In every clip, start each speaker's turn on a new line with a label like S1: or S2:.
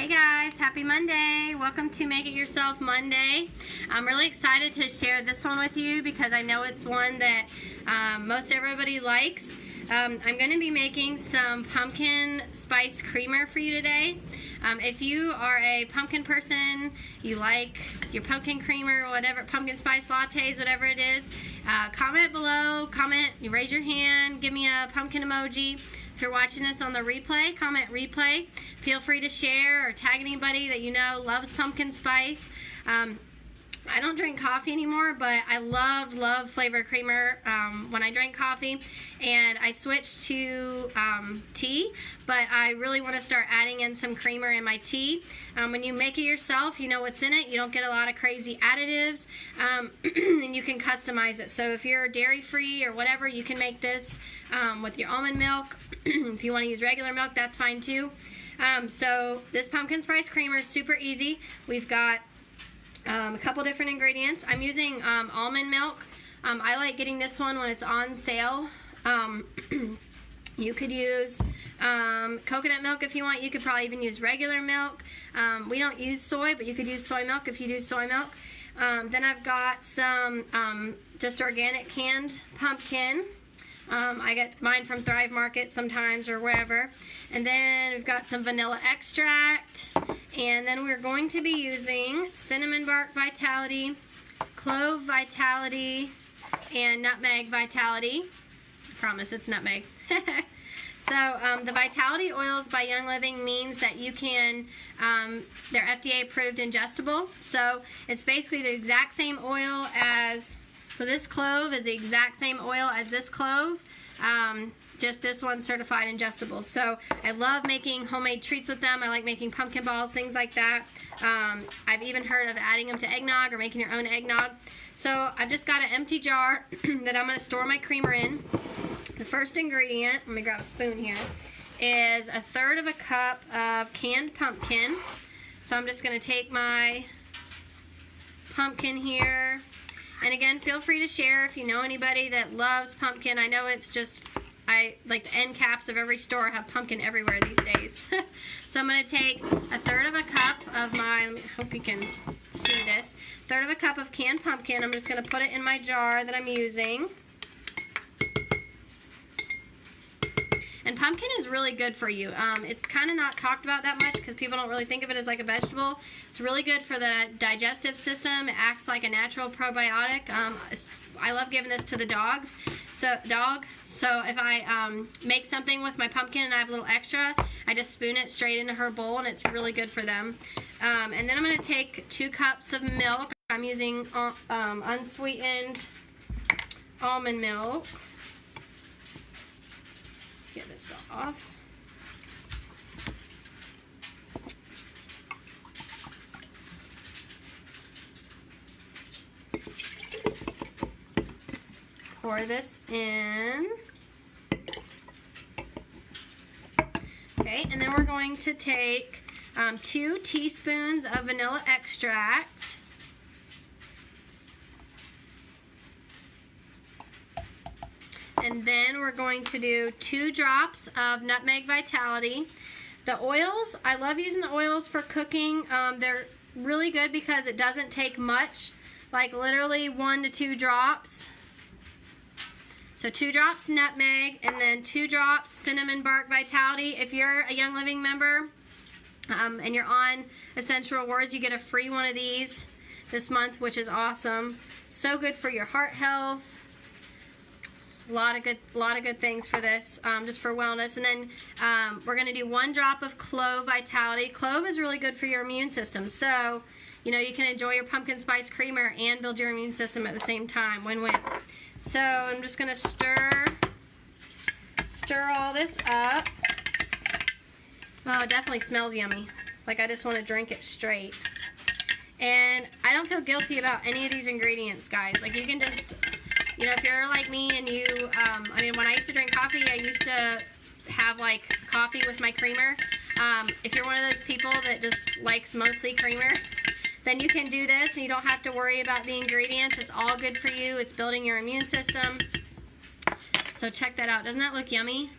S1: Hey guys, happy Monday. Welcome to Make It Yourself Monday. I'm really excited to share this one with you because I know it's one that most everybody likes. I'm going to be making some pumpkin spice creamer for you today. If you are a pumpkin person, you like your pumpkin creamer, whatever, pumpkin spice lattes, whatever it is, comment below, you raise your hand, give me a pumpkin emoji. If you're watching this on the replay, comment replay. Feel free to share or tag anybody that you know loves pumpkin spice. I don't drink coffee anymore, but I love flavored creamer when I drink coffee, and I switched to tea, but I really want to start adding in some creamer in my tea. When you make it yourself, you know what's in it. You don't get a lot of crazy additives, and you can customize it. So if you're dairy free or whatever, you can make this with your almond milk. If you want to use regular milk, that's fine too. So this pumpkin spice creamer is super easy. We've got a couple different ingredients. I'm using almond milk. I like getting this one when it's on sale. You could use coconut milk if you want. You could probably even use regular milk. We don't use soy, but you could use soy milk if you do soy milk. Then I've got some just organic canned pumpkin. I get mine from Thrive Market sometimes or wherever. And then we've got some vanilla extract. And then we're going to be using cinnamon bark vitality, clove vitality, and nutmeg vitality. I promise it's nutmeg. So the vitality oils by Young Living means that you can, they're FDA approved ingestible. So it's basically the exact same oil as, so this clove is the exact same oil as this clove. Just this one's certified ingestible. So I love making homemade treats with them. I like making pumpkin balls, things like that. I've even heard of adding them to eggnog or making your own eggnog. So I've just got an empty jar that I'm going to store my creamer in. The first ingredient, let me grab a spoon here, is 1/3 cup of canned pumpkin. So I'm just going to take my pumpkin here. And again, feel free to share if you know anybody that loves pumpkin. I know it's just, like the end caps of every store have pumpkin everywhere these days. So I'm going to take 1/3 cup of my, I hope you can see this, 1/3 cup of canned pumpkin. I'm just going to put it in my jar that I'm using. And pumpkin is really good for you. It's kind of not talked about that much because people don't really think of it as like a vegetable. It's really good for the digestive system. It acts like a natural probiotic. I love giving this to the dogs. So if I make something with my pumpkin and I have a little extra, I just spoon it straight into her bowl, and it's really good for them. And then I'm going to take 2 cups of milk. I'm using unsweetened almond milk. Get this off. Pour this in. Okay, and then we're going to take 2 teaspoons of vanilla extract. And then we're going to do 2 drops of nutmeg vitality. The oils, I love using the oils for cooking. They're really good because it doesn't take much, like literally 1 to 2 drops. So 2 drops nutmeg, and then 2 drops cinnamon bark vitality. If you're a Young Living member and you're on Essential Rewards, you get a free one of these this month, which is awesome. So good for your heart health. A lot of good things for this, just for wellness. And then we're going to do 1 drop of clove vitality. Clove is really good for your immune system. So, you know, you can enjoy your pumpkin spice creamer and build your immune system at the same time. Win-win. So I'm just going to stir all this up. Oh, it definitely smells yummy. Like I just want to drink it straight. And I don't feel guilty about any of these ingredients, guys. Like you can just, you know, if you're like me and you, I mean, when I used to drink coffee, I used to have like coffee with my creamer. If you're one of those people that just likes mostly creamer, then you can do this and you don't have to worry about the ingredients. It's all good for you. It's building your immune system. So check that out. Doesn't that look yummy?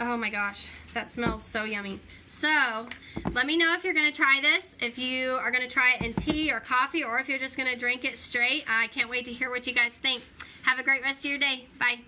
S1: Oh my gosh, that smells so yummy. So, let me know if you're going to try this, if you are going to try it in tea or coffee, or if you're just going to drink it straight. I can't wait to hear what you guys think. Have a great rest of your day. Bye.